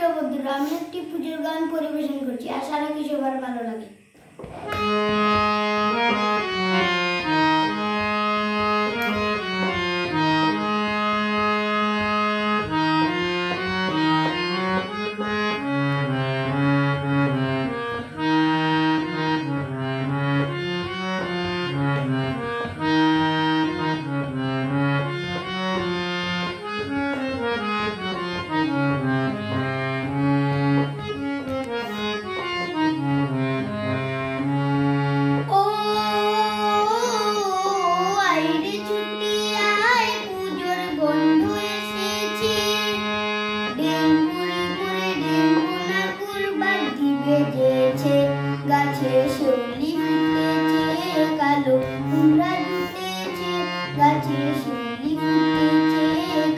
প্রিয় বন্ধুরা, আমি একটি পুজোর গান পরিবেশন করছি। আশা রাখি সবার ভালো লাগে। গাছে শিউলি ফুটেছে, কালো কুমড়া জুটেছে। গাছে শিউলি ফুটেছে,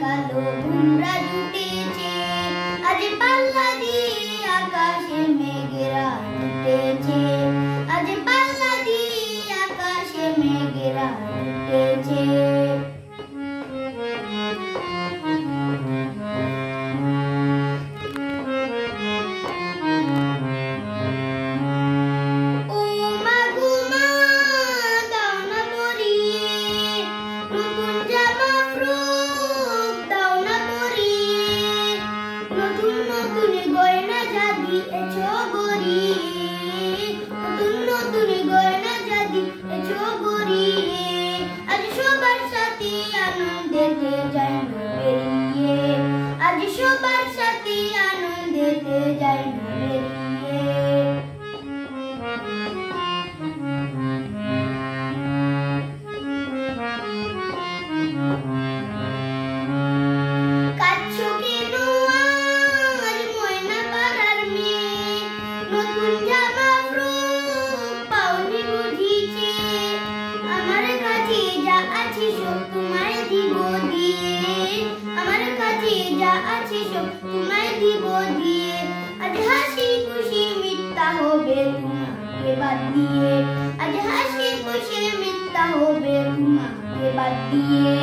কালো কুমড়া জুটেছে। আজ পাল্লা দিয়ে আকাশে মেঘেরা উঠেছে। আজ পাল্লা দিয়ে আকাশে মেঘেরা উঠেছে। আজ সবার সাথে আনন্দেতে যাই না বেরিয়ে। আজ সবার সাথে আনন্দেতে যাই না বেরিয়ে। কাচ্ছো কেন আজ ময়না পাড়ার মেয়ে? নতুন জামা ফ্রক পাওনি বুঝিছে। আমার কাছে যা আছে সব তোমায় দিব দিয়ে। আমার কাছে যা আছে সব তোমায় দিব দিয়ে। আজ হাসি খুশি মিথ্যা হবে তোমাকে বাদ দিয়ে। আজ হাসি খুশি মিথ্যা হবে তোমাকে বাদ দিয়ে।